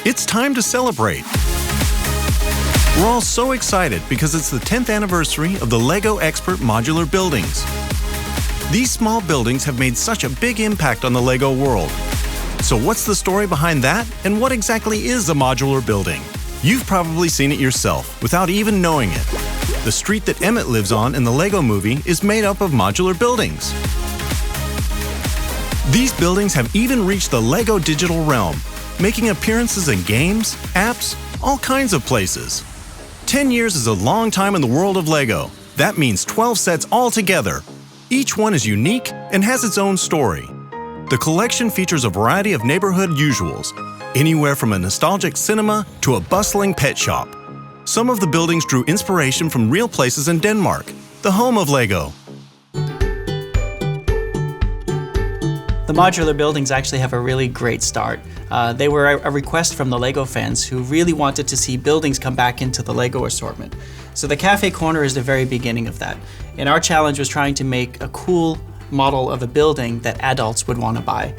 It's time to celebrate. We're all so excited because it's the 10th anniversary of the LEGO Expert Modular Buildings. These small buildings have made such a big impact on the LEGO world. So what's the story behind that, and what exactly is a modular building? You've probably seen it yourself without even knowing it. The street that Emmett lives on in the LEGO movie is made up of modular buildings. These buildings have even reached the LEGO digital realm, making appearances in games, apps, all kinds of places. 10 years is a long time in the world of LEGO. That means 12 sets all together. Each one is unique and has its own story. The collection features a variety of neighborhood usuals, anywhere from a nostalgic cinema to a bustling pet shop. Some of the buildings drew inspiration from real places in Denmark, the home of LEGO. The modular buildings actually have a really great start. They were a request from the LEGO fans who really wanted to see buildings come back into the LEGO assortment. So the cafe corner is the very beginning of that. And our challenge was trying to make a cool model of a building that adults would want to buy.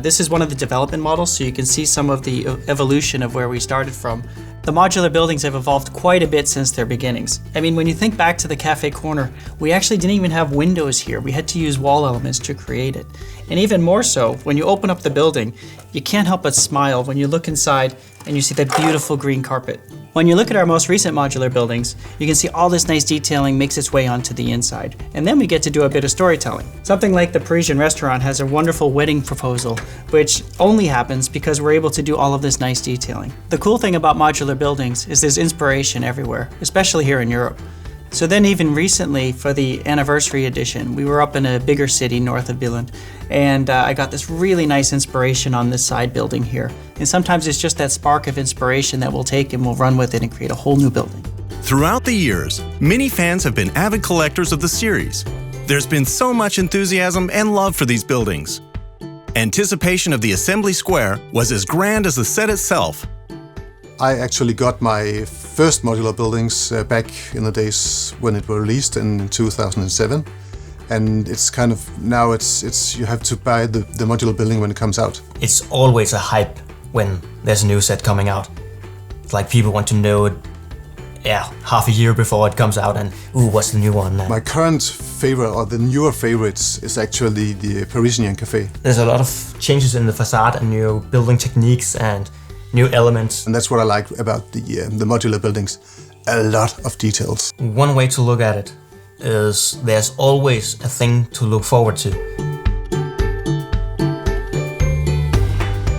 This is one of the development models, so you can see some of the evolution of where we started from. The modular buildings have evolved quite a bit since their beginnings. I mean, when you think back to the cafe corner, we actually didn't even have windows here. We had to use wall elements to create it. And even more so, when you open up the building, you can't help but smile when you look inside and you see that beautiful green carpet. When you look at our most recent modular buildings, you can see all this nice detailing makes its way onto the inside. And then we get to do a bit of storytelling. Something like the Parisian restaurant has a wonderful wedding proposal, which only happens because we're able to do all of this nice detailing. The cool thing about modular buildings is there's inspiration everywhere, especially here in Europe. So then even recently for the anniversary edition, we were up in a bigger city north of Billund, and I got this really nice inspiration on this side building here. And sometimes it's just that spark of inspiration that we'll take and we'll run with it and create a whole new building. Throughout the years, many fans have been avid collectors of the series. There's been so much enthusiasm and love for these buildings. Anticipation of the assembly square was as grand as the set itself. I actually got my first modular buildings back in the days when it were released in 2007. And it's kind of, now it's you have to buy the modular building when it comes out. It's always a hype when there's a new set coming out. It's like people want to know it, half a year before it comes out, and ooh, what's the new one now? My current favorite, or the newer favorites, is actually the Parisian Cafe. There's a lot of changes in the facade and new building techniques and new elements. And that's what I like about the modular buildings. A lot of details. One way to look at it is there's always a thing to look forward to.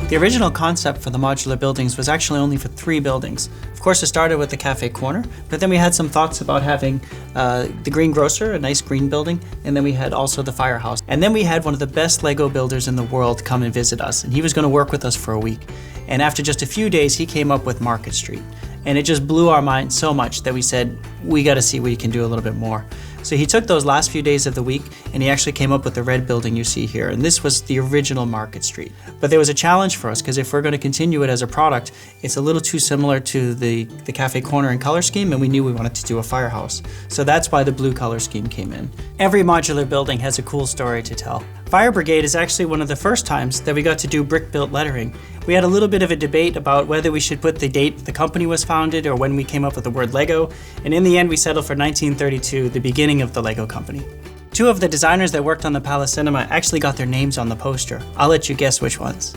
The original concept for the modular buildings was actually only for 3 buildings. Of course, it started with the cafe corner, but then we had some thoughts about having the green grocer, a nice green building, and then we had also the firehouse. And then we had one of the best LEGO builders in the world come and visit us, and he was going to work with us for a week. And after just a few days, he came up with Market Street. And it just blew our mind so much that we said, we got to see what he can do a little bit more. So he took those last few days of the week and he actually came up with the red building you see here. And this was the original Market Street. But there was a challenge for us because if we're going to continue it as a product, it's a little too similar to the cafe corner and color scheme, and we knew we wanted to do a firehouse. So that's why the blue color scheme came in. Every modular building has a cool story to tell. Fire Brigade is actually one of the first times that we got to do brick-built lettering. We had a little bit of a debate about whether we should put the date the company was founded or when we came up with the word LEGO, and in the end we settled for 1932, the beginning of the LEGO company. 2 of the designers that worked on the Palace Cinema actually got their names on the poster. I'll let you guess which ones.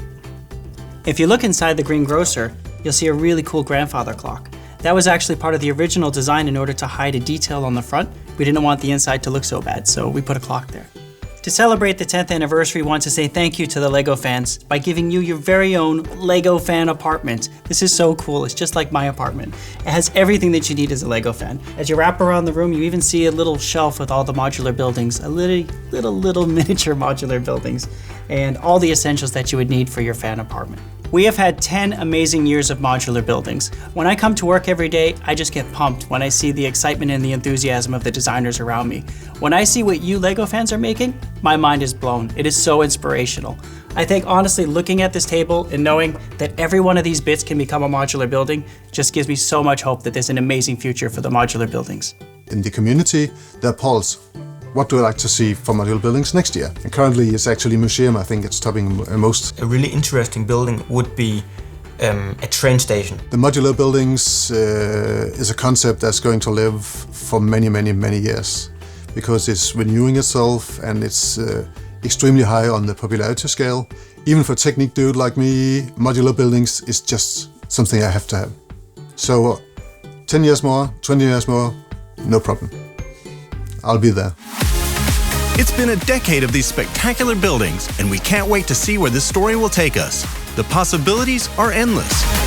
If you look inside the green grocer, you'll see a really cool grandfather clock. That was actually part of the original design in order to hide a detail on the front. We didn't want the inside to look so bad, so we put a clock there. To celebrate the 10th anniversary, we want to say thank you to the LEGO fans by giving you your very own LEGO fan apartment. This is so cool, it's just like my apartment. It has everything that you need as a LEGO fan. As you wrap around the room, you even see a little shelf with all the modular buildings, a little miniature modular buildings, and all the essentials that you would need for your fan apartment. We have had 10 amazing years of modular buildings. When I come to work every day, I just get pumped when I see the excitement and the enthusiasm of the designers around me. When I see what you LEGO fans are making, my mind is blown. It is so inspirational. I think honestly, looking at this table and knowing that every one of these bits can become a modular building just gives me so much hope that there's an amazing future for the modular buildings. In the community, there are polls. What do I like to see for modular buildings next year? And currently it's actually museum, I think it's topping most. A really interesting building would be a train station. The modular buildings is a concept that's going to live for many, many, many years because it's renewing itself and it's extremely high on the popularity scale. Even for a technique dude like me, modular buildings is just something I have to have. So 10 years more, 20 years more, no problem. I'll be there. It's been a decade of these spectacular buildings, and we can't wait to see where this story will take us. The possibilities are endless.